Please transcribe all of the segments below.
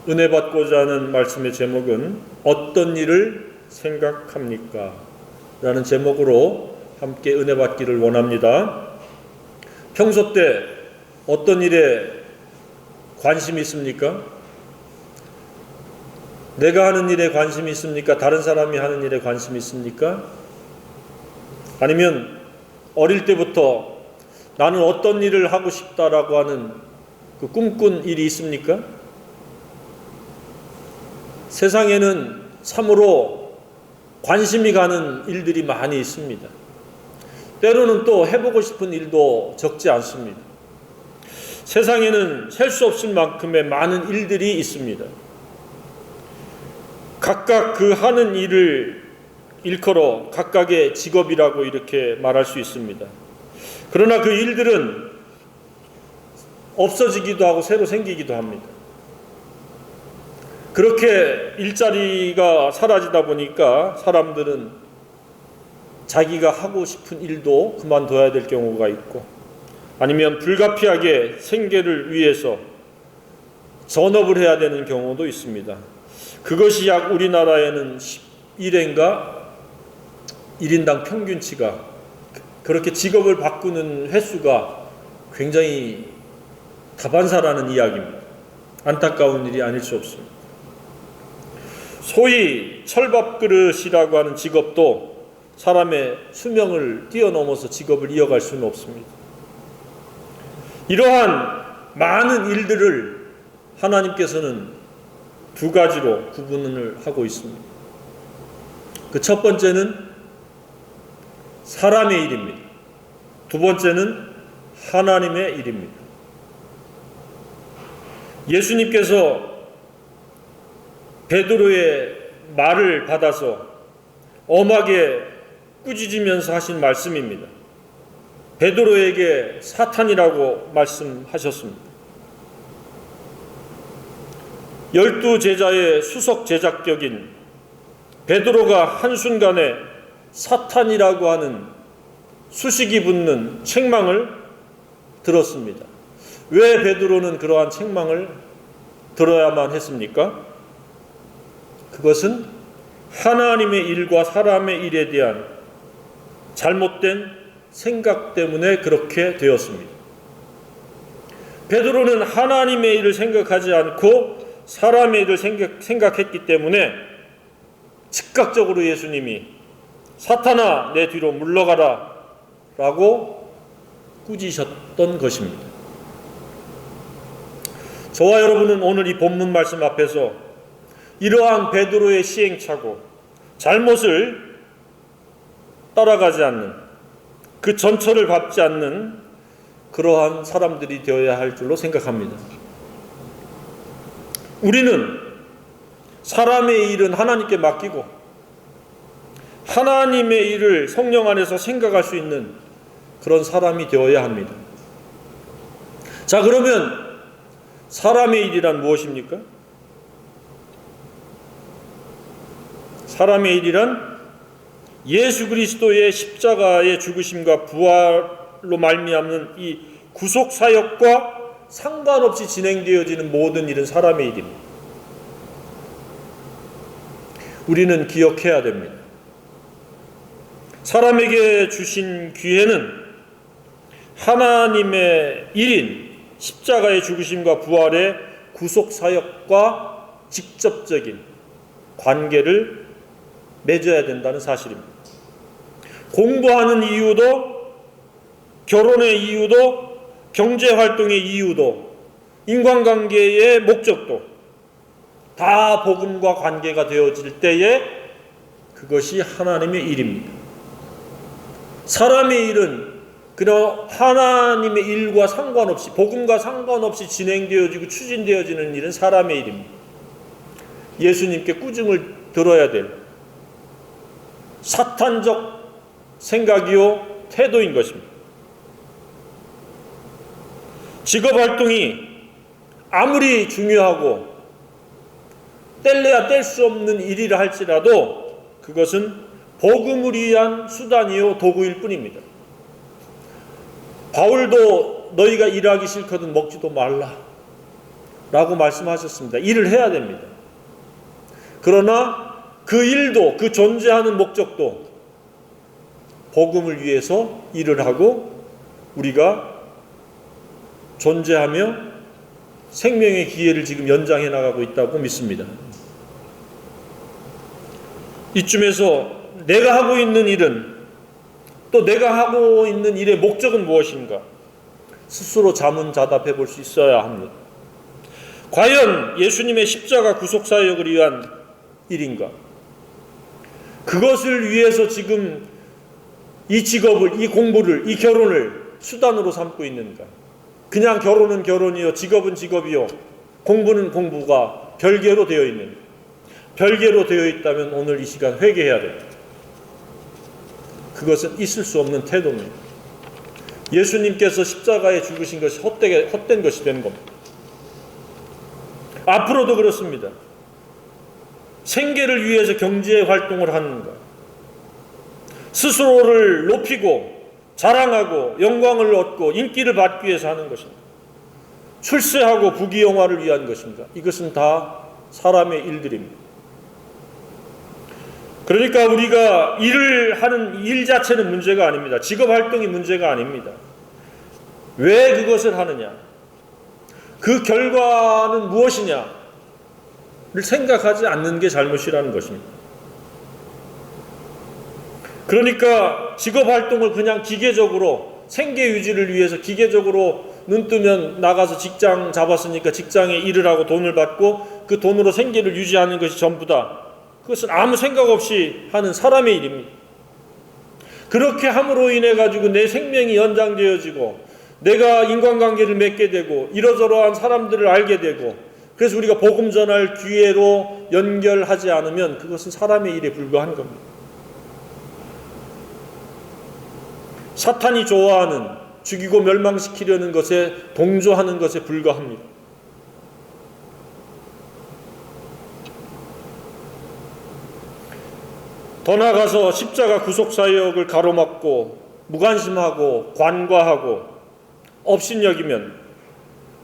은혜 받고자 하는 말씀의 제목은 어떤 일을 생각합니까? 라는 제목으로 함께 은혜 받기를 원합니다. 평소 때 어떤 일에 관심이 있습니까? 내가 하는 일에 관심이 있습니까? 다른 사람이 하는 일에 관심이 있습니까? 아니면 어릴 때부터 나는 어떤 일을 하고 싶다라고 하는 그 꿈꾼 일이 있습니까? 세상에는 참으로 관심이 가는 일들이 많이 있습니다. 때로는 또 해보고 싶은 일도 적지 않습니다. 세상에는 셀 수 없을 만큼의 많은 일들이 있습니다. 각각 그 하는 일을 일컬어 각각의 직업이라고 이렇게 말할 수 있습니다. 그러나 그 일들은 없어지기도 하고 새로 생기기도 합니다. 그렇게 일자리가 사라지다 보니까 사람들은 자기가 하고 싶은 일도 그만둬야 될 경우가 있고, 아니면 불가피하게 생계를 위해서 전업을 해야 되는 경우도 있습니다. 그것이 약 우리나라에는 11회인가 1인당 평균치가, 그렇게 직업을 바꾸는 횟수가 굉장히 다반사라는 이야기입니다. 안타까운 일이 아닐 수 없습니다. 소위 철밥그릇이라고 하는 직업도 사람의 수명을 뛰어넘어서 직업을 이어갈 수는 없습니다. 이러한 많은 일들을 하나님께서는 두 가지로 구분을 하고 있습니다. 그 첫 번째는 사람의 일입니다. 두 번째는 하나님의 일입니다. 예수님께서 베드로의 말을 받아서 엄하게 꾸짖으면서 하신 말씀입니다. 베드로에게 사탄이라고 말씀하셨습니다. 12 제자의 수석 제작격인 베드로가 한순간에 사탄이라고 하는 수식이 붙는 책망을 들었습니다. 왜 베드로는 그러한 책망을 들어야만 했습니까? 그것은 하나님의 일과 사람의 일에 대한 잘못된 생각 때문에 그렇게 되었습니다. 베드로는 하나님의 일을 생각하지 않고 사람의 일을 생각했기 때문에 즉각적으로 예수님이 사탄아 내 뒤로 물러가라 라고 꾸짖으셨던 것입니다. 저와 여러분은 오늘 이 본문 말씀 앞에서 이러한 베드로의 시행착오, 잘못을 따라가지 않는, 그 전철을 밟지 않는 그러한 사람들이 되어야 할 줄로 생각합니다. 우리는 사람의 일은 하나님께 맡기고 하나님의 일을 성령 안에서 생각할 수 있는 그런 사람이 되어야 합니다. 자, 그러면 사람의 일이란 무엇입니까? 사람의 일이란 예수 그리스도의 십자가의 죽으심과 부활로 말미암는 이 구속 사역과 상관없이 진행되어지는 모든 일은 사람의 일입니다. 우리는 기억해야 됩니다. 사람에게 주신 기회는 하나님의 일인 십자가의 죽으심과 부활의 구속 사역과 직접적인 관계를 맺어야 된다는 사실입니다. 공부하는 이유도, 결혼의 이유도, 경제활동의 이유도, 인간관계의 목적도 다 복음과 관계가 되어질 때에 그것이 하나님의 일입니다. 사람의 일은 그냥 하나님의 일과 상관없이, 복음과 상관없이 진행되어지고 추진되어지는 일은 사람의 일입니다. 예수님께 꾸중을 들어야 될 사탄적 생각이요 태도인 것입니다. 직업활동이 아무리 중요하고 뗄래야 뗄 수 없는 일이라 할지라도 그것은 복음을 위한 수단이요 도구일 뿐입니다. 바울도 너희가 일하기 싫거든 먹지도 말라. 라고 말씀하셨습니다. 일을 해야 됩니다. 그러나 그 일도, 그 존재하는 목적도 복음을 위해서 일을 하고 우리가 존재하며 생명의 기회를 지금 연장해 나가고 있다고 믿습니다. 이쯤에서 내가 하고 있는 일은, 또 내가 하고 있는 일의 목적은 무엇인가? 스스로 자문자답해 볼 수 있어야 합니다. 과연 예수님의 십자가 구속사역을 위한 일인가? 그것을 위해서 지금 이 직업을, 이 공부를, 이 결혼을 수단으로 삼고 있는가? 그냥 결혼은 결혼이요, 직업은 직업이요, 공부는 공부가 별개로 되어 있는, 별개로 되어 있다면 오늘 이 시간 회개해야 됩니다. 그것은 있을 수 없는 태도입니다. 예수님께서 십자가에 죽으신 것이 헛된 것이 된 겁니다. 앞으로도 그렇습니다. 생계를 위해서 경제 활동을 하는가? 스스로를 높이고 자랑하고 영광을 얻고 인기를 받기 위해서 하는 것인가? 출세하고 부귀영화를 위한 것인가? 이것은 다 사람의 일들입니다. 그러니까 우리가 일을 하는 일 자체는 문제가 아닙니다. 직업 활동이 문제가 아닙니다. 왜 그것을 하느냐? 그 결과는 무엇이냐를 생각하지 않는 게 잘못이라는 것입니다. 그러니까 직업 활동을 그냥 기계적으로 생계 유지를 위해서 기계적으로 눈 뜨면 나가서 직장 잡았으니까 직장에 일을 하고 돈을 받고 그 돈으로 생계를 유지하는 것이 전부다. 그것은 아무 생각 없이 하는 사람의 일입니다. 그렇게 함으로 인해 가지고 내 생명이 연장되어지고 내가 인간관계를 맺게 되고 이러저러한 사람들을 알게 되고 그래서 우리가 복음 전할 기회로 연결하지 않으면 그것은 사람의 일에 불과한 겁니다. 사탄이 좋아하는 죽이고 멸망시키려는 것에 동조하는 것에 불과합니다. 더 나아가서 십자가 구속사역을 가로막고 무관심하고 관과하고 업신여기면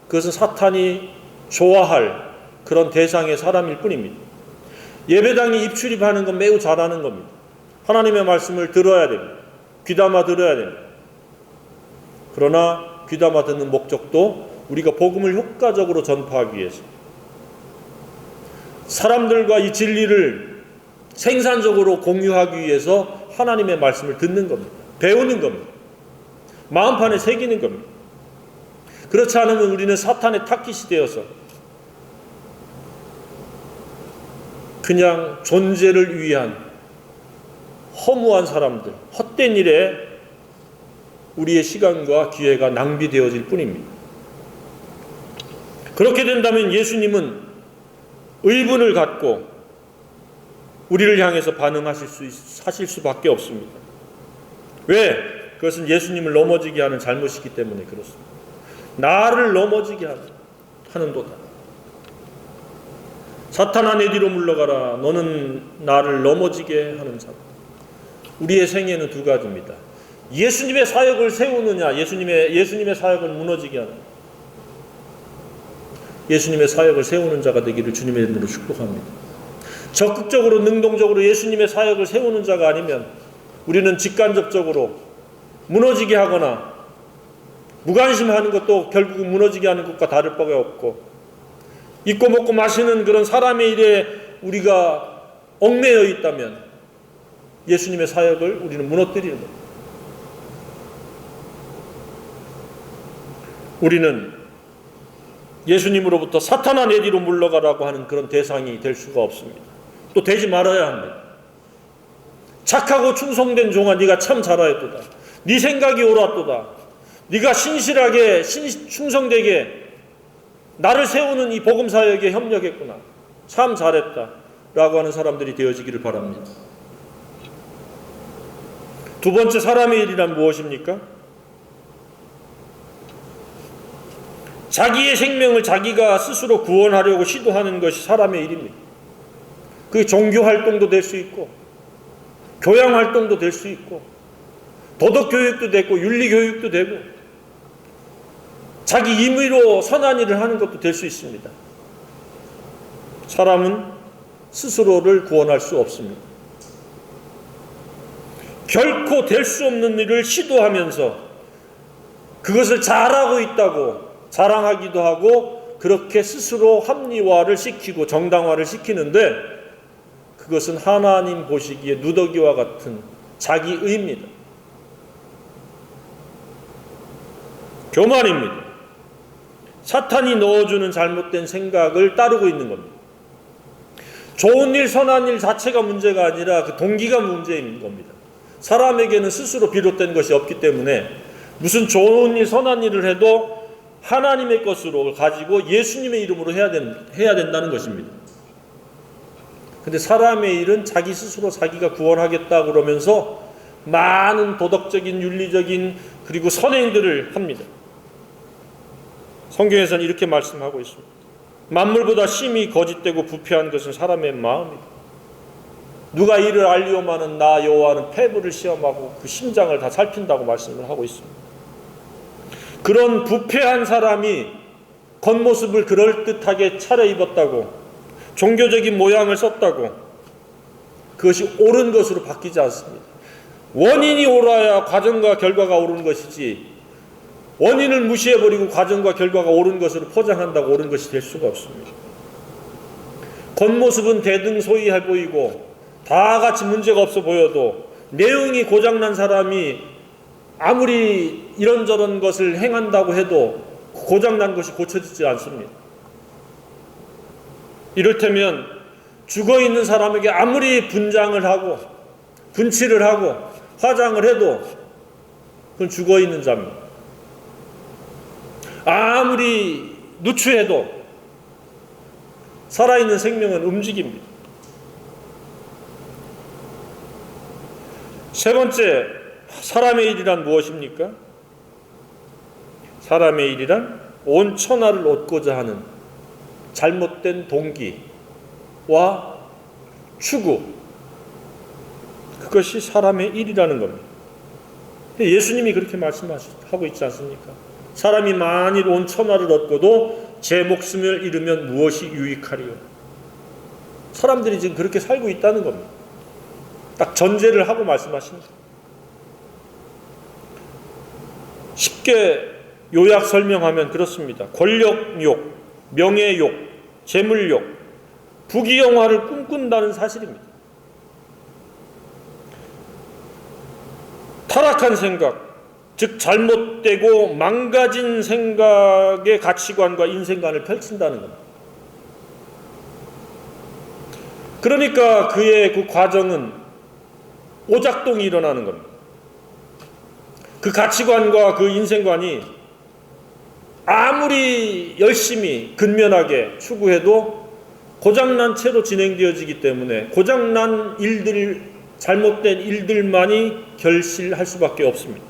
그것은 사탄이 좋아할 그런 대상의 사람일 뿐입니다. 예배당에 입출입하는 건 매우 잘하는 겁니다. 하나님의 말씀을 들어야 됩니다. 귀담아 들어야 됩니다. 그러나 귀담아 듣는 목적도 우리가 복음을 효과적으로 전파하기 위해서 사람들과 이 진리를 생산적으로 공유하기 위해서 하나님의 말씀을 듣는 겁니다. 배우는 겁니다. 마음판에 새기는 겁니다. 그렇지 않으면 우리는 사탄의 타깃이 되어서 그냥 존재를 위한 허무한 사람들, 헛된 일에 우리의 시간과 기회가 낭비되어질 뿐입니다. 그렇게 된다면 예수님은 의분을 갖고 우리를 향해서 하실 수밖에 없습니다. 왜? 그것은 예수님을 넘어지게 하는 잘못이기 때문에 그렇습니다. 나를 넘어지게 하는도다. 사탄아 내 뒤로 물러가라. 너는 나를 넘어지게 하는 자. 우리의 생애는 두 가지입니다. 예수님의 사역을 세우느냐, 예수님의 사역을 무너지게 하느냐. 예수님의 사역을 세우는 자가 되기를 주님의 이름으로 축복합니다. 적극적으로 능동적으로 예수님의 사역을 세우는 자가 아니면 우리는 직간접적으로 무너지게 하거나 무관심하는 것도 결국 무너지게 하는 것과 다를 바가 없고 입고 먹고 마시는 그런 사람의 일에 우리가 얽매여 있다면 예수님의 사역을 우리는 무너뜨리는 겁니다. 우리는 예수님으로부터 사탄아 내 뒤로 물러가라고 하는 그런 대상이 될 수가 없습니다. 또 되지 말아야 합니다. 착하고 충성된 종아 네가 참 잘하였도다. 네 생각이 옳았도다. 네가 신실하게 충성되게 나를 세우는 이 복음사역에 협력했구나. 참 잘했다. 라고 하는 사람들이 되어지기를 바랍니다. 두 번째 사람의 일이란 무엇입니까? 자기의 생명을 자기가 스스로 구원하려고 시도하는 것이 사람의 일입니다. 그게 종교활동도 될 수 있고 교양활동도 될 수 있고 도덕교육도 되고 윤리교육도 되고 자기 임의로 선한 일을 하는 것도 될 수 있습니다. 사람은 스스로를 구원할 수 없습니다. 결코 될 수 없는 일을 시도하면서 그것을 잘하고 있다고 자랑하기도 하고 그렇게 스스로 합리화를 시키고 정당화를 시키는데 그것은 하나님 보시기에 누더기와 같은 자기의입니다. 교만입니다. 사탄이 넣어주는 잘못된 생각을 따르고 있는 겁니다. 좋은 일, 선한 일 자체가 문제가 아니라 그 동기가 문제인 겁니다. 사람에게는 스스로 비롯된 것이 없기 때문에 무슨 좋은 일, 선한 일을 해도 하나님의 것으로 가지고 예수님의 이름으로 해야 된다는 것입니다. 근데 사람의 일은 자기 스스로 자기가 구원하겠다 그러면서 많은 도덕적인, 윤리적인 그리고 선행들을 합니다. 성경에서는 이렇게 말씀하고 있습니다. 만물보다 심히 거짓되고 부패한 것은 사람의 마음이다. 누가 이를 알리오마는 나 여호와는 폐부를 시험하고 그 심장을 다 살핀다고 말씀을 하고 있습니다. 그런 부패한 사람이 겉모습을 그럴듯하게 차려입었다고 종교적인 모양을 썼다고 그것이 옳은 것으로 바뀌지 않습니다. 원인이 옳아야 과정과 결과가 옳은 것이지 원인을 무시해버리고 과정과 결과가 옳은 것으로 포장한다고 옳은 것이 될 수가 없습니다. 겉모습은 대등소이해 보이고 다 같이 문제가 없어 보여도 내용이 고장난 사람이 아무리 이런저런 것을 행한다고 해도 고장난 것이 고쳐지지 않습니다. 이를테면 죽어있는 사람에게 아무리 분장을 하고 분칠을 하고 화장을 해도 그건 죽어있는 자입니다. 아무리 누추해도 살아있는 생명은 움직입니다. 세 번째, 사람의 일이란 무엇입니까? 사람의 일이란 온 천하를 얻고자 하는 잘못된 동기와 추구, 그것이 사람의 일이라는 겁니다. 예수님이 그렇게 말씀하고 있지 않습니까? 사람이 만일 온 천하를 얻고도 제 목숨을 잃으면 무엇이 유익하리요? 사람들이 지금 그렇게 살고 있다는 겁니다. 딱 전제를 하고 말씀하십니다. 쉽게 요약 설명하면 그렇습니다. 권력욕, 명예욕, 재물욕, 부귀영화를 꿈꾼다는 사실입니다. 타락한 생각, 즉 잘못되고 망가진 생각의 가치관과 인생관을 펼친다는 겁니다. 그러니까 그의 그 과정은 오작동이 일어나는 겁니다. 그 가치관과 그 인생관이 아무리 열심히 근면하게 추구해도 고장난 채로 진행되어지기 때문에 고장난 일들, 잘못된 일들만이 결실할 수밖에 없습니다.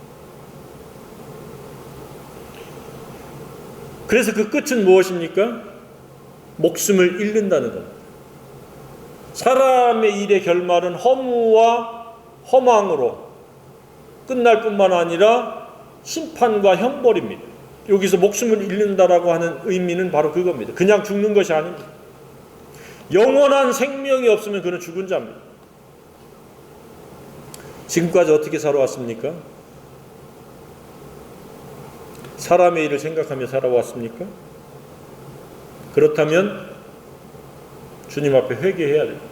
그래서 그 끝은 무엇입니까? 목숨을 잃는다는 겁니다. 사람의 일의 결말은 허무와 허망으로 끝날 뿐만 아니라 심판과 형벌입니다. 여기서 목숨을 잃는다라고 하는 의미는 바로 그겁니다. 그냥 죽는 것이 아닙니다. 영원한 생명이 없으면 그는 죽은 자입니다. 지금까지 어떻게 살아왔습니까? 사람의 일을 생각하며 살아왔습니까? 그렇다면 주님 앞에 회개해야 됩니다.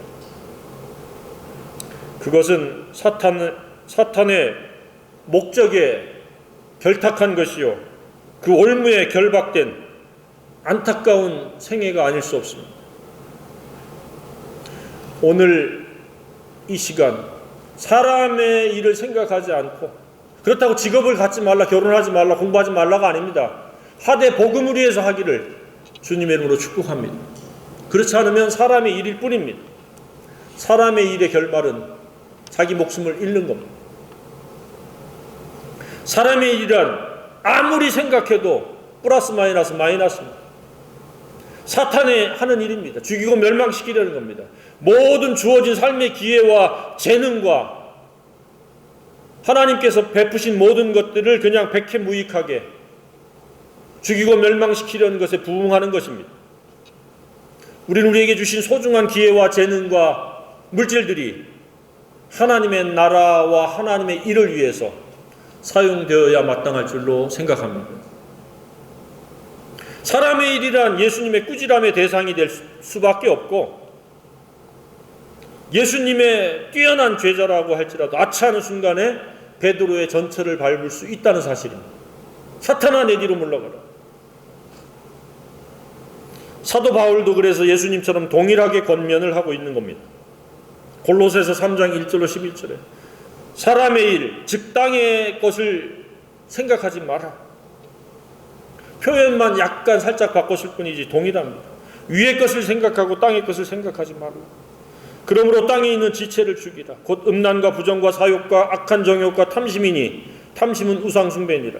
그것은 사탄의 목적에 결탁한 것이요, 그 올무에 결박된 안타까운 생애가 아닐 수 없습니다. 오늘 이 시간 사람의 일을 생각하지 않고, 그렇다고 직업을 갖지 말라, 결혼하지 말라, 공부하지 말라가 아닙니다. 하되 복음을 위해서 하기를 주님의 이름으로 축복합니다. 그렇지 않으면 사람의 일일 뿐입니다. 사람의 일의 결말은 자기 목숨을 잃는 겁니다. 사람의 일이란 아무리 생각해도 플러스 마이너스 마이너스입니다. 사탄이 하는 일입니다. 죽이고 멸망시키려는 겁니다. 모든 주어진 삶의 기회와 재능과 하나님께서 베푸신 모든 것들을 그냥 백해무익하게 죽이고 멸망시키려는 것에 부응하는 것입니다. 우리는 우리에게 주신 소중한 기회와 재능과 물질들이 하나님의 나라와 하나님의 일을 위해서 사용되어야 마땅할 줄로 생각합니다. 사람의 일이란 예수님의 꾸지람의 대상이 될 수밖에 없고, 예수님의 뛰어난 제자라고 할지라도 아차하는 순간에 베드로의 전철을 밟을 수 있다는 사실입니다. 사탄아, 내 뒤로 물러가라. 사도 바울도 그래서 예수님처럼 동일하게 권면을 하고 있는 겁니다. 골로새서 3장 1절로 11절에 사람의 일, 즉 땅의 것을 생각하지 마라. 표현만 약간 살짝 바꿨을 뿐이지 동일합니다. 위의 것을 생각하고 땅의 것을 생각하지 마라. 그러므로 땅에 있는 지체를 죽이라. 곧 음란과 부정과 사욕과 악한 정욕과 탐심이니 탐심은 우상 숭배니라.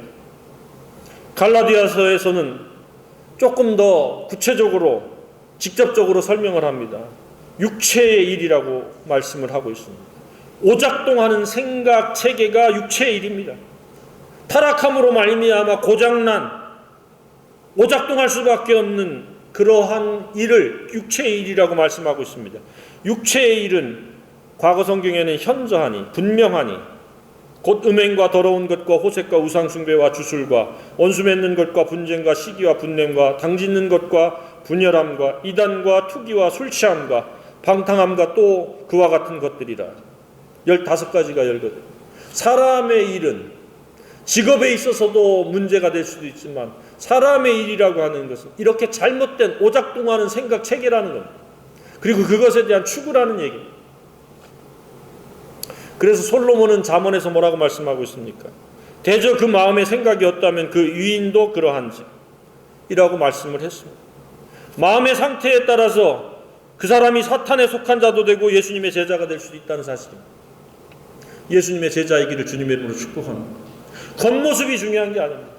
갈라디아서에서는 조금 더 구체적으로 직접적으로 설명을 합니다. 육체의 일이라고 말씀을 하고 있습니다. 오작동하는 생각 체계가 육체의 일입니다. 타락함으로 말미암아 고장난 오작동할 수밖에 없는 그러한 일을 육체의 일이라고 말씀하고 있습니다. 육체의 일은 과거 성경에는 현저하니 분명하니 곧 음행과 더러운 것과 호색과 우상숭배와 주술과 원수 맺는 것과 분쟁과 시기와 분냄과 당짓는 것과 분열함과 이단과 투기와 술취함과 방탕함과 또 그와 같은 것들이라. 15가지가 열거든. 사람의 일은 직업에 있어서도 문제가 될 수도 있지만 사람의 일이라고 하는 것은 이렇게 잘못된 오작동하는 생각 체계라는 겁니다. 그리고 그것에 대한 추구라는 얘기입니다. 그래서 솔로몬은 잠언에서 뭐라고 말씀하고 있습니까? 대저 그 마음의 생각이었다면 그 유인도 그러한지 이라고 말씀을 했습니다. 마음의 상태에 따라서 그 사람이 사탄에 속한 자도 되고 예수님의 제자가 될 수도 있다는 사실입니다. 예수님의 제자이기를 주님의 이름으로 축복합니다. 겉모습이 중요한 게 아닙니다.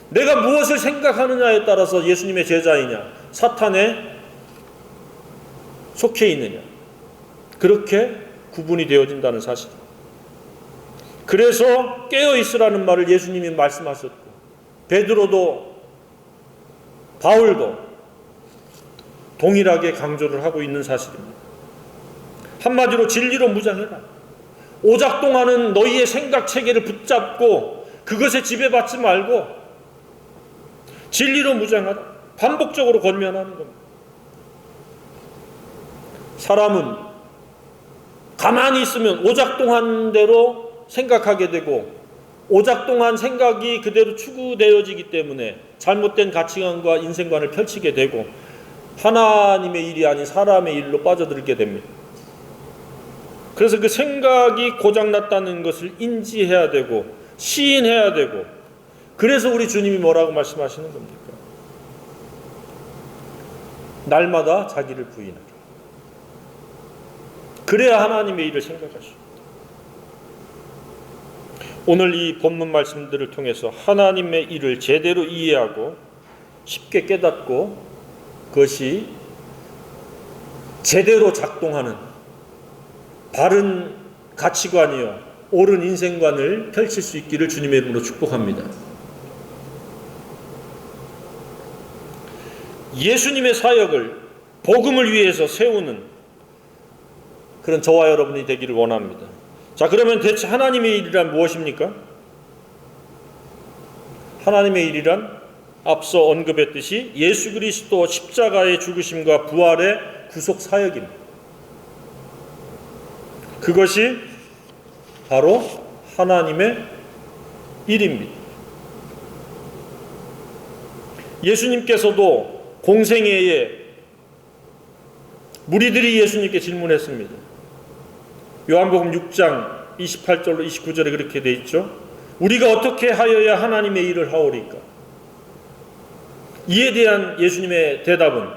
내가 무엇을 생각하느냐에 따라서 예수님의 제자이냐 사탄에 속해 있느냐 그렇게 구분이 되어진다는 사실. 그래서 깨어있으라는 말을 예수님이 말씀하셨고 베드로도 바울도 동일하게 강조를 하고 있는 사실입니다. 한마디로 진리로 무장해라. 오작동하는 너희의 생각 체계를 붙잡고 그것에 지배받지 말고 진리로 무장하라. 반복적으로 권면하는 겁니다. 사람은 가만히 있으면 오작동한 대로 생각하게 되고 오작동한 생각이 그대로 추구되어지기 때문에 잘못된 가치관과 인생관을 펼치게 되고 하나님의 일이 아닌 사람의 일로 빠져들게 됩니다. 그래서 그 생각이 고장났다는 것을 인지해야 되고 시인해야 되고 그래서 우리 주님이 뭐라고 말씀하시는 겁니까? 날마다 자기를 부인하라. 그래야 하나님의 일을 생각하십니다. 오늘 이 본문 말씀들을 통해서 하나님의 일을 제대로 이해하고 쉽게 깨닫고 그것이 제대로 작동하는 바른 가치관이요 옳은 인생관을 펼칠 수 있기를 주님의 이름으로 축복합니다. 예수님의 사역을 복음을 위해서 세우는 그런 저와 여러분이 되기를 원합니다. 자, 그러면 대체 하나님의 일이란 무엇입니까? 하나님의 일이란 앞서 언급했듯이 예수 그리스도 십자가의 죽으심과 부활의 구속 사역입니다. 그것이 바로 하나님의 일입니다. 예수님께서도 공생애에 무리들이 예수님께 질문했습니다. 요한복음 6장 28절로 29절에 그렇게 돼 있죠. 우리가 어떻게 하여야 하나님의 일을 하오리까? 이에 대한 예수님의 대답은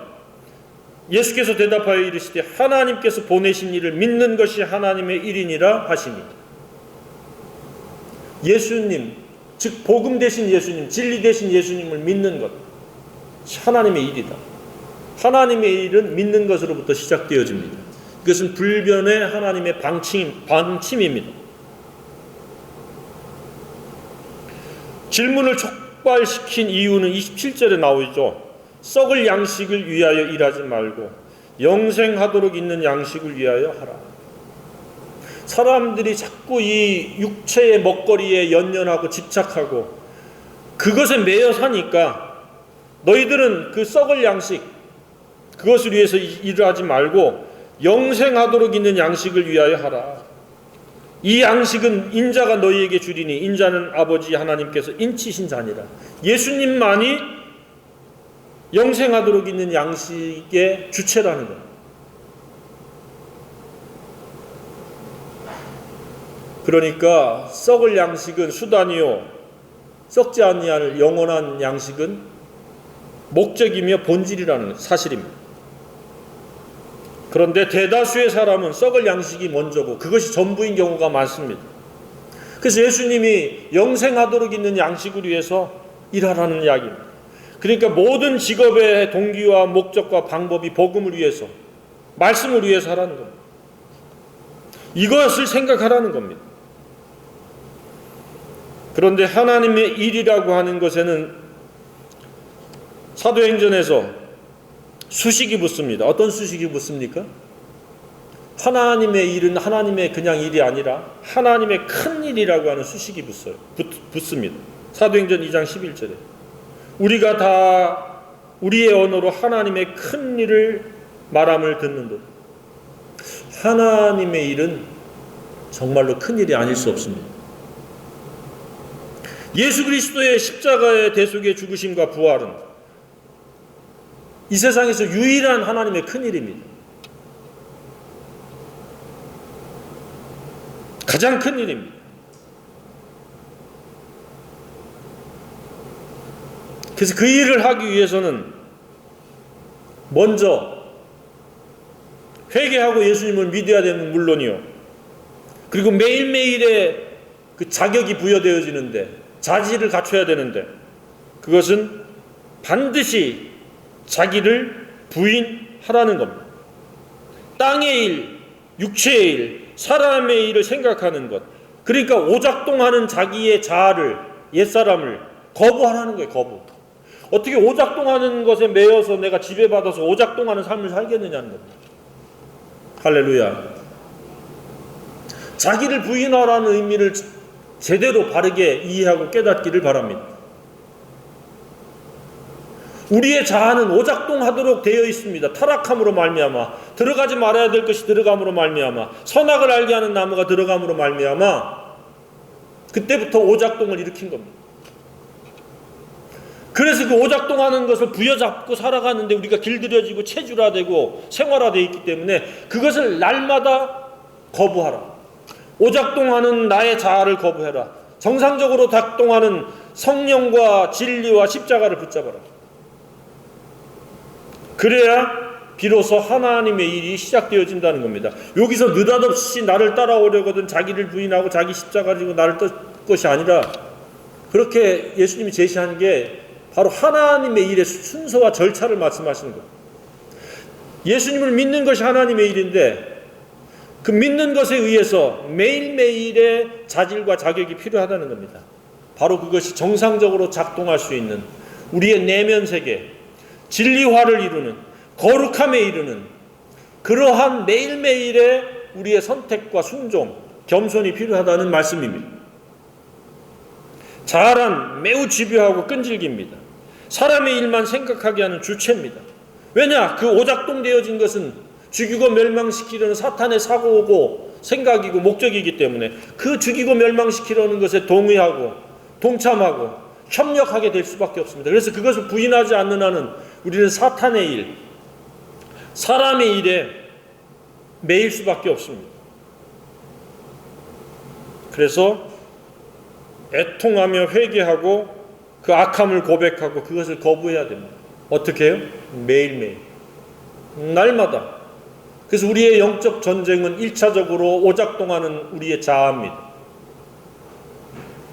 예수께서 대답하여 이르시되 하나님께서 보내신 일을 믿는 것이 하나님의 일이니라 하시니. 예수님, 즉 복음 되신 예수님, 진리 되신 예수님을 믿는 것 하나님의 일이다. 하나님의 일은 믿는 것으로부터 시작되어집니다. 그것은 불변의 하나님의 방침입니다. 질문을 촉발시킨 이유는 27절에 나오죠. 썩을 양식을 위하여 일하지 말고 영생하도록 있는 양식을 위하여 하라. 사람들이 자꾸 이 육체의 먹거리에 연연하고 집착하고 그것에 매여 사니까 너희들은 그 썩을 양식, 그것을 위해서 일을 하지 말고 영생하도록 있는 양식을 위하여 하라. 이 양식은 인자가 너희에게 주리니 인자는 아버지 하나님께서 인치신 자니라. 예수님만이 영생하도록 있는 양식의 주체라는 것. 그러니까 썩을 양식은 수단이요 썩지 아니할 영원한 양식은 목적이며 본질이라는 사실입니다. 그런데 대다수의 사람은 썩을 양식이 먼저고 그것이 전부인 경우가 많습니다. 그래서 예수님이 영생하도록 있는 양식을 위해서 일하라는 이야기입니다. 그러니까 모든 직업의 동기와 목적과 방법이 복음을 위해서, 말씀을 위해서 하라는 겁니다. 이것을 생각하라는 겁니다. 그런데 하나님의 일이라고 하는 것에는 사도행전에서 수식이 붙습니다. 어떤 수식이 붙습니까? 하나님의 일은 하나님의 그냥 일이 아니라 하나님의 큰 일이라고 하는 수식이 붙습니다. 사도행전 2장 11절에 우리가 다 우리의 언어로 하나님의 큰 일을 말함을 듣는도다. 하나님의 일은 정말로 큰 일이 아닐 수 없습니다. 예수 그리스도의 십자가의 대속의 죽으심과 부활은 이 세상에서 유일한 하나님의 큰일입니다. 가장 큰 일입니다. 그래서 그 일을 하기 위해서는 먼저 회개하고 예수님을 믿어야 되는 물론이요. 그리고 매일매일의 그 자격이 부여되어지는데 자질을 갖춰야 되는데 그것은 반드시 자기를 부인하라는 겁니다. 땅의 일, 육체의 일, 사람의 일을 생각하는 것. 그러니까 오작동하는 자기의 자아를, 옛사람을 거부하라는 거예요. 거부. 어떻게 오작동하는 것에 매여서 내가 지배받아서 오작동하는 삶을 살겠느냐는 겁니다. 할렐루야. 자기를 부인하라는 의미를 제대로 바르게 이해하고 깨닫기를 바랍니다. 우리의 자아는 오작동하도록 되어 있습니다. 타락함으로 말미암아 들어가지 말아야 될 것이 들어감으로 말미암아 선악을 알게 하는 나무가 들어감으로 말미암아 그때부터 오작동을 일으킨 겁니다. 그래서 그 오작동하는 것을 부여잡고 살아가는데 우리가 길들여지고 체질화되고 생활화되어 있기 때문에 그것을 날마다 거부하라. 오작동하는 나의 자아를 거부해라. 정상적으로 작동하는 성령과 진리와 십자가를 붙잡아라. 그래야 비로소 하나님의 일이 시작되어진다는 겁니다. 여기서 느닷없이 나를 따라오려거든 자기를 부인하고 자기 십자가를 지고 나를 뜰 것이 아니라 그렇게 예수님이 제시한 게 바로 하나님의 일의 순서와 절차를 말씀하시는 거예요. 예수님을 믿는 것이 하나님의 일인데 그 믿는 것에 의해서 매일매일의 자질과 자격이 필요하다는 겁니다. 바로 그것이 정상적으로 작동할 수 있는 우리의 내면 세계, 진리화를 이루는, 거룩함에 이르는 그러한 매일매일의 우리의 선택과 순종, 겸손이 필요하다는 말씀입니다. 자아란 매우 집요하고 끈질깁니다. 사람의 일만 생각하게 하는 주체입니다. 왜냐? 그 오작동되어진 것은 죽이고 멸망시키려는 사탄의 사고고 생각이고 목적이기 때문에 그 죽이고 멸망시키려는 것에 동의하고 동참하고 협력하게 될 수밖에 없습니다. 그래서 그것을 부인하지 않는 한은 우리는 사탄의 일, 사람의 일에 매일 수밖에 없습니다. 그래서 애통하며 회개하고 그 악함을 고백하고 그것을 거부해야 됩니다. 어떻게 해요? 매일매일, 날마다. 그래서 우리의 영적 전쟁은 1차적으로 오작동하는 우리의 자아입니다.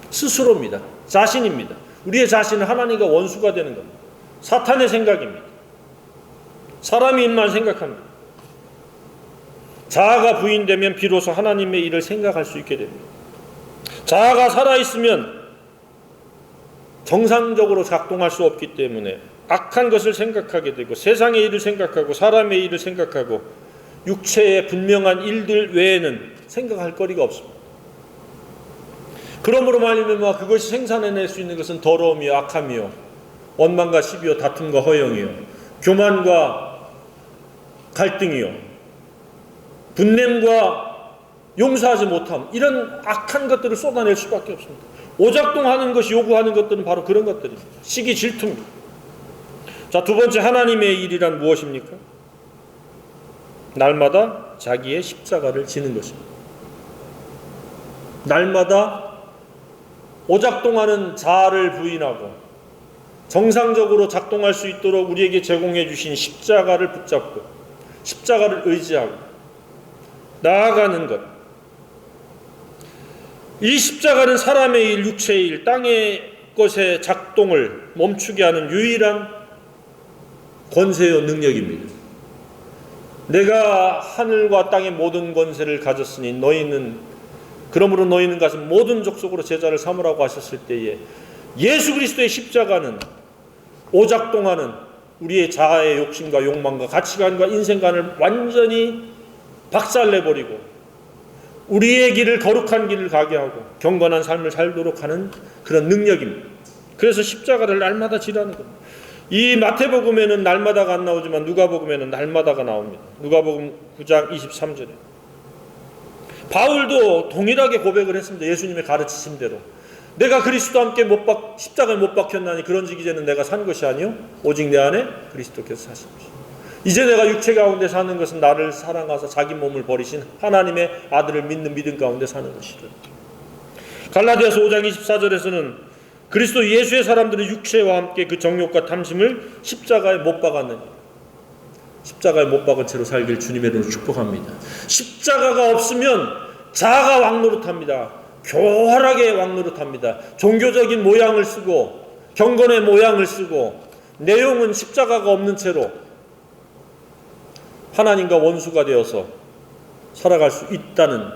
스스로입니다. 자신입니다. 우리의 자신은 하나님과 원수가 되는 겁니다. 사탄의 생각입니다. 사람의 일만 생각합니다. 자아가 부인되면 비로소 하나님의 일을 생각할 수 있게 됩니다. 자아가 살아있으면 정상적으로 작동할 수 없기 때문에 악한 것을 생각하게 되고 세상의 일을 생각하고 사람의 일을 생각하고 육체의 분명한 일들 외에는 생각할 거리가 없습니다. 그러므로 말미암아 그것이 생산해낼 수 있는 것은 더러움이요 악함이요 원망과 시비요 다툼과 허영이요 교만과 갈등이요 분냄과 용서하지 못함, 이런 악한 것들을 쏟아낼 수밖에 없습니다. 오작동하는 것이 요구하는 것들은 바로 그런 것들입니다. 시기 질투입니다. 자, 두 번째, 하나님의 일이란 무엇입니까? 날마다 자기의 십자가를 지는 것입니다. 날마다 오작동하는 자아를 부인하고 정상적으로 작동할 수 있도록 우리에게 제공해 주신 십자가를 붙잡고 십자가를 의지하고 나아가는 것. 이 십자가는 사람의 일, 육체의 일, 땅의 것의 작동을 멈추게 하는 유일한 권세요 능력입니다. 내가 하늘과 땅의 모든 권세를 가졌으니 그러므로 너희는 가서 모든 족속으로 제자를 삼으라고 하셨을 때에 예수 그리스도의 십자가는 오작동하는 우리의 자아의 욕심과 욕망과 가치관과 인생관을 완전히 박살내버리고 우리의 길을 거룩한 길을 가게 하고 경건한 삶을 살도록 하는 그런 능력입니다. 그래서 십자가를 날마다 지라는 겁니다. 이 마태복음에는 날마다가 안 나오지만 누가복음에는 날마다가 나옵니다. 누가복음 9장 23절에 바울도 동일하게 고백을 했습니다. 예수님의 가르치신 대로 내가 그리스도와 함께 십자가에 못 박혔나니 그런즉 이제는 내가 산 것이 아니요 오직 내 안에 그리스도께서 사신 것이다. 이제 내가 육체 가운데 사는 것은 나를 사랑하사 자기 몸을 버리신 하나님의 아들을 믿는 믿음 가운데 사는 것이다. 갈라디아서 5장 24절에서는 그리스도 예수의 사람들은 육체와 함께 그 정욕과 탐심을 십자가에 못 박았느니 십자가에 못 박은 채로 살길 주님의 이름으로 축복합니다. 십자가가 없으면 자아가 왕노릇합니다. 교활하게 왕노릇합니다. 종교적인 모양을 쓰고 경건의 모양을 쓰고 내용은 십자가가 없는 채로 하나님과 원수가 되어서 살아갈 수 있다는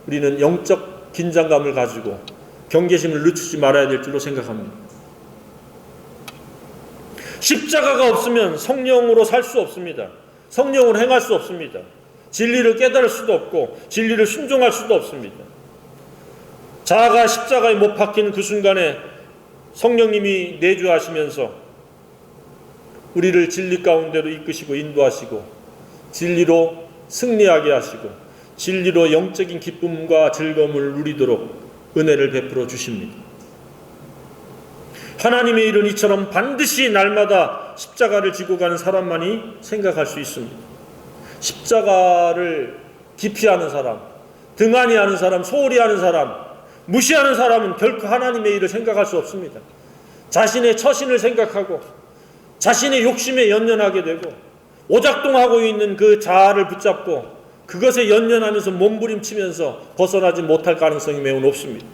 우리는 영적 긴장감을 가지고 경계심을 늦추지 말아야 될 줄로 생각합니다. 십자가가 없으면 성령으로 살 수 없습니다. 성령을 행할 수 없습니다. 진리를 깨달을 수도 없고 진리를 순종할 수도 없습니다. 자아가 십자가에 못 박히는 그 순간에 성령님이 내주하시면서 우리를 진리 가운데로 이끄시고 인도하시고 진리로 승리하게 하시고 진리로 영적인 기쁨과 즐거움을 누리도록 은혜를 베풀어 주십니다. 하나님의 일은 이처럼 반드시 날마다 십자가를 지고 가는 사람만이 생각할 수 있습니다. 십자가를 기피하는 사람, 등한히 하는 사람, 소홀히 하는 사람, 무시하는 사람은 결코 하나님의 일을 생각할 수 없습니다. 자신의 처신을 생각하고 자신의 욕심에 연연하게 되고 오작동하고 있는 그 자아를 붙잡고 그것에 연연하면서 몸부림치면서 벗어나지 못할 가능성이 매우 높습니다.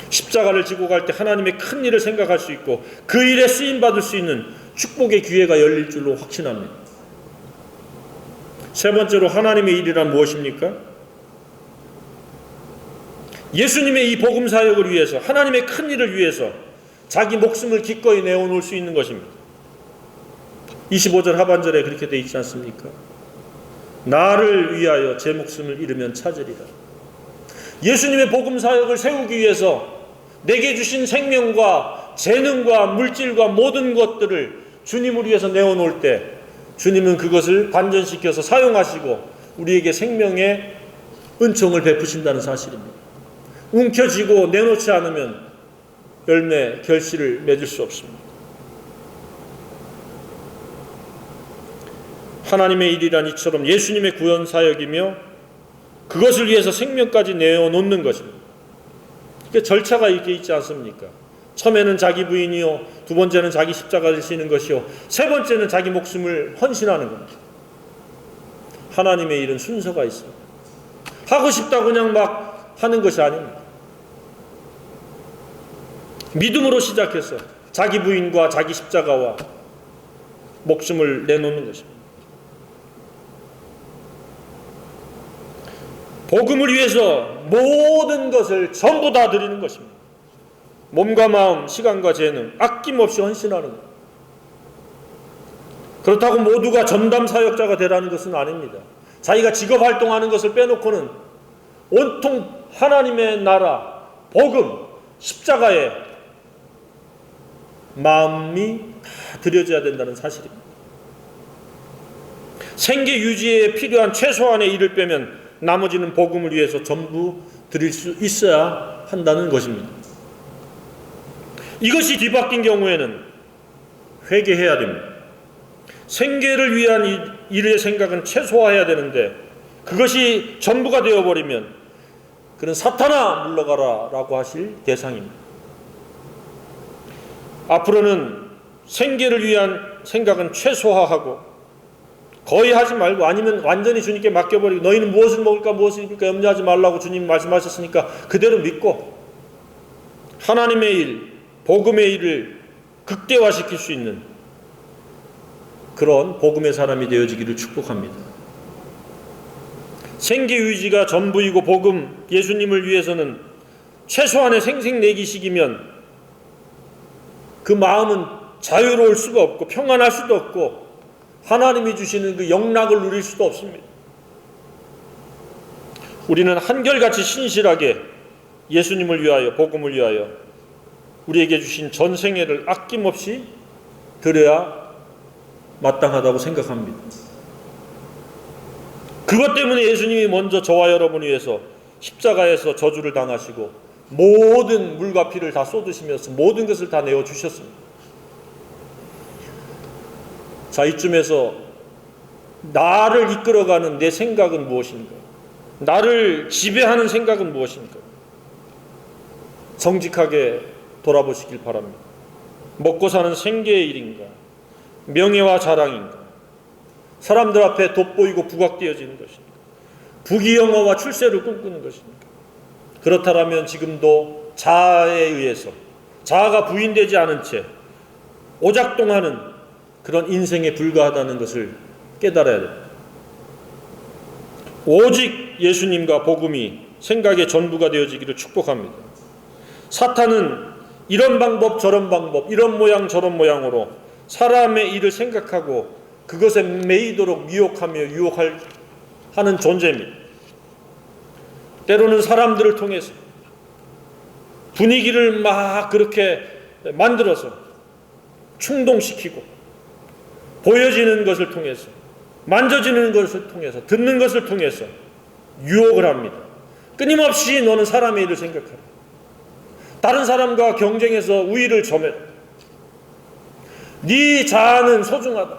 십자가를 지고 갈 때 하나님의 큰 일을 생각할 수 있고 그 일에 쓰임받을 수 있는 축복의 기회가 열릴 줄로 확신합니다. 세 번째로 하나님의 일이란 무엇입니까? 예수님의 이 복음 사역을 위해서 하나님의 큰 일을 위해서 자기 목숨을 기꺼이 내어놓을 수 있는 것입니다. 25절 하반절에 그렇게 되어 있지 않습니까? 나를 위하여 제 목숨을 잃으면 찾으리라. 예수님의 복음 사역을 세우기 위해서 내게 주신 생명과 재능과 물질과 모든 것들을 주님을 위해서 내어놓을 때 주님은 그것을 반전시켜서 사용하시고 우리에게 생명의 은총을 베푸신다는 사실입니다. 움켜쥐고 내놓지 않으면 열매, 결실을 맺을 수 없습니다. 하나님의 일이란 이처럼 예수님의 구원 사역이며 그것을 위해서 생명까지 내어놓는 것입니다. 그러니까 절차가 이렇게 있지 않습니까? 처음에는 자기 부인이요, 두 번째는 자기 십자가를 지는 것이요, 세 번째는 자기 목숨을 헌신하는 겁니다. 하나님의 일은 순서가 있습니다. 하고 싶다 그냥 막 하는 것이 아닙니다. 믿음으로 시작해서 자기 부인과 자기 십자가와 목숨을 내놓는 것입니다. 복음을 위해서 모든 것을 전부 다 드리는 것입니다. 몸과 마음, 시간과 재능 아낌없이 헌신하는 것. 그렇다고 모두가 전담 사역자가 되라는 것은 아닙니다. 자기가 직업 활동하는 것을 빼놓고는 온통 하나님의 나라, 복음, 십자가에 마음이 다 들여져야 된다는 사실입니다. 생계 유지에 필요한 최소한의 일을 빼면 나머지는 복음을 위해서 전부 드릴 수 있어야 한다는 것입니다. 이것이 뒤바뀐 경우에는 회개해야 됩니다. 생계를 위한 일의 생각은 최소화해야 되는데 그것이 전부가 되어버리면 그는 사탄아 물러가라 라고 하실 대상입니다. 앞으로는 생계를 위한 생각은 최소화하고 거의 하지 말고 아니면 완전히 주님께 맡겨버리고 너희는 무엇을 먹을까 무엇을 입을까 염려하지 말라고 주님이 말씀하셨으니까 그대로 믿고 하나님의 일, 복음의 일을 극대화시킬 수 있는 그런 복음의 사람이 되어지기를 축복합니다. 생계 유지가 전부이고 복음, 예수님을 위해서는 최소한의 생색내기식이면 그 마음은 자유로울 수가 없고 평안할 수도 없고 하나님이 주시는 그 영락을 누릴 수도 없습니다. 우리는 한결같이 신실하게 예수님을 위하여 복음을 위하여 우리에게 주신 전생애를 아낌없이 드려야 마땅하다고 생각합니다. 그것 때문에 예수님이 먼저 저와 여러분을 위해서 십자가에서 저주를 당하시고 모든 물과 피를 다 쏟으시면서 모든 것을 다 내어주셨습니다. 자, 이쯤에서 나를 이끌어가는 내 생각은 무엇인가? 나를 지배하는 생각은 무엇인가? 정직하게 돌아보시길 바랍니다. 먹고 사는 생계의 일인가? 명예와 자랑인가? 사람들 앞에 돋보이고 부각되어지는 것인가? 부귀영화와 출세를 꿈꾸는 것인가? 그렇다면 지금도 자아에 의해서 자아가 부인되지 않은 채 오작동하는 그런 인생에 불과하다는 것을 깨달아야 됩니다. 오직 예수님과 복음이 생각의 전부가 되어지기를 축복합니다. 사탄은 이런 방법 저런 방법 이런 모양 저런 모양으로 사람의 일을 생각하고 그것에 매이도록 미혹하며 유혹하는 존재입니다. 때로는 사람들을 통해서 분위기를 막 그렇게 만들어서 충동시키고 보여지는 것을 통해서 만져지는 것을 통해서 듣는 것을 통해서 유혹을 합니다. 끊임없이 너는 사람의 일을 생각하라. 다른 사람과 경쟁해서 우위를 점해라. 네 자아는 소중하다.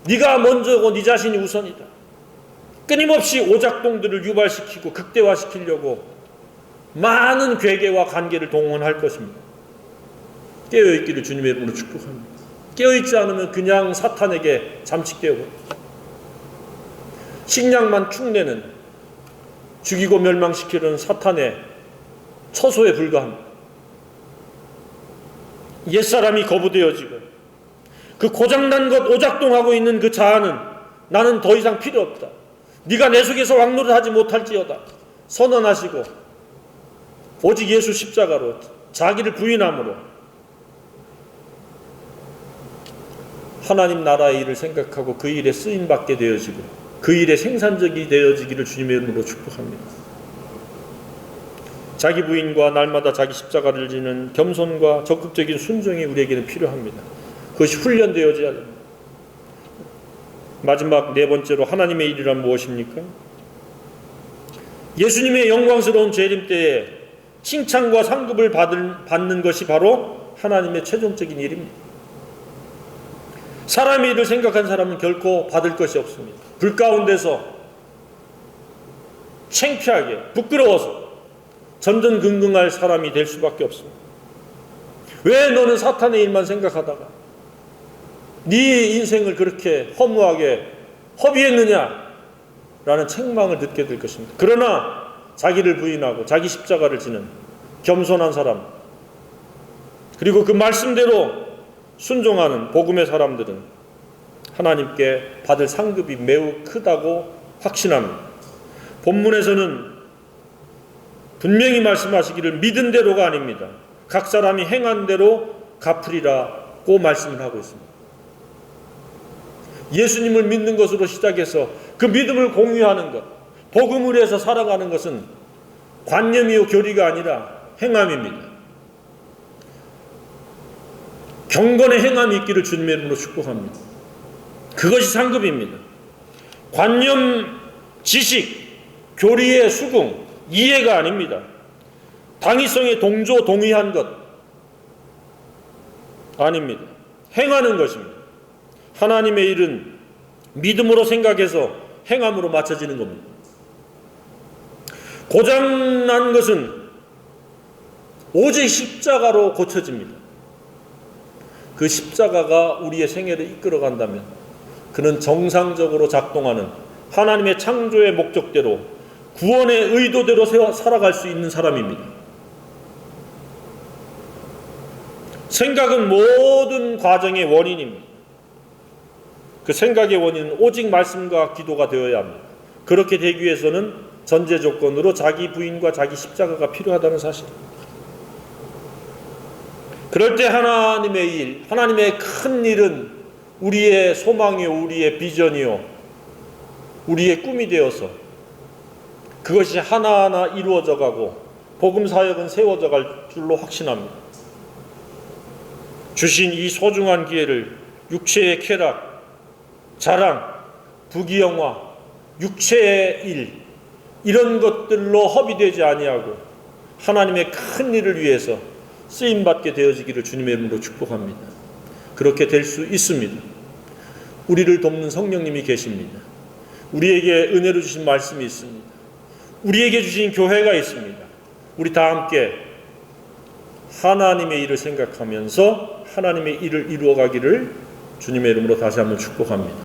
네가 먼저고 네 자신이 우선이다. 끊임없이 오작동들을 유발시키고 극대화시키려고 많은 괴계와 관계를 동원할 것입니다. 깨어있기를 주님의 이름으로 축복합니다. 깨어있지 않으면 그냥 사탄에게 잠식되어 버립니다. 식량만 축내는 죽이고 멸망시키는 사탄의 처소에 불과합니다. 옛사람이 거부되어지고 그 고장난 것 오작동하고 있는 그 자아는 나는 더 이상 필요 없다. 네가 내 속에서 왕노를 하지 못할지어다 선언하시고 오직 예수 십자가로 자기를 부인함으로 하나님 나라의 일을 생각하고 그 일에 쓰임받게 되어지고 그 일에 생산적이 되어지기를 주님의 이름으로 축복합니다. 자기 부인과 날마다 자기 십자가를 지는 겸손과 적극적인 순종이 우리에게는 필요합니다. 그것이 훈련되어져야 됩니다. 마지막 네 번째로 하나님의 일이란 무엇입니까? 예수님의 영광스러운 재림 때에 칭찬과 상급을 받는 것이 바로 하나님의 최종적인 일입니다. 사람의 일을 생각한 사람은 결코 받을 것이 없습니다. 불 가운데서 창피하게 부끄러워서 전전긍긍할 사람이 될 수밖에 없습니다. 왜 너는 사탄의 일만 생각하다가 네 인생을 그렇게 허무하게 허비했느냐 라는 책망을 듣게 될 것입니다. 그러나 자기를 부인하고 자기 십자가를 지는 겸손한 사람 그리고 그 말씀대로 순종하는 복음의 사람들은 하나님께 받을 상급이 매우 크다고 확신합니다. 본문에서는 분명히 말씀하시기를 믿은 대로가 아닙니다. 각 사람이 행한 대로 갚으리라고 말씀을 하고 있습니다. 예수님을 믿는 것으로 시작해서 그 믿음을 공유하는 것, 복음을 위해서 살아가는 것은 관념이요 교리가 아니라 행함입니다. 경건의 행함이 있기를 주님의 이름으로 축복합니다. 그것이 상급입니다. 관념, 지식, 교리의 수긍, 이해가 아닙니다. 당위성에 동조, 동의한 것 아닙니다. 행하는 것입니다. 하나님의 일은 믿음으로 생각해서 행함으로 맞춰지는 겁니다. 고장난 것은 오직 십자가로 고쳐집니다. 그 십자가가 우리의 생애를 이끌어간다면 그는 정상적으로 작동하는 하나님의 창조의 목적대로 구원의 의도대로 살아갈 수 있는 사람입니다. 생각은 모든 과정의 원인입니다. 그 생각의 원인은 오직 말씀과 기도가 되어야 합니다. 그렇게 되기 위해서는 전제 조건으로 자기 부인과 자기 십자가가 필요하다는 사실. 그럴 때 하나님의 일, 하나님의 큰 일은 우리의 소망이요, 우리의 비전이요, 우리의 꿈이 되어서 그것이 하나하나 이루어져 가고 복음 사역은 세워져 갈 줄로 확신합니다. 주신 이 소중한 기회를 육체의 쾌락, 자랑, 부귀영화, 육체의 일 이런 것들로 허비되지 아니하고 하나님의 큰 일을 위해서 쓰임받게 되어지기를 주님의 이름으로 축복합니다. 그렇게 될 수 있습니다. 우리를 돕는 성령님이 계십니다. 우리에게 은혜로 주신 말씀이 있습니다. 우리에게 주신 교회가 있습니다. 우리 다 함께 하나님의 일을 생각하면서 하나님의 일을 이루어가기를 주님의 이름으로 다시 한번 축복합니다.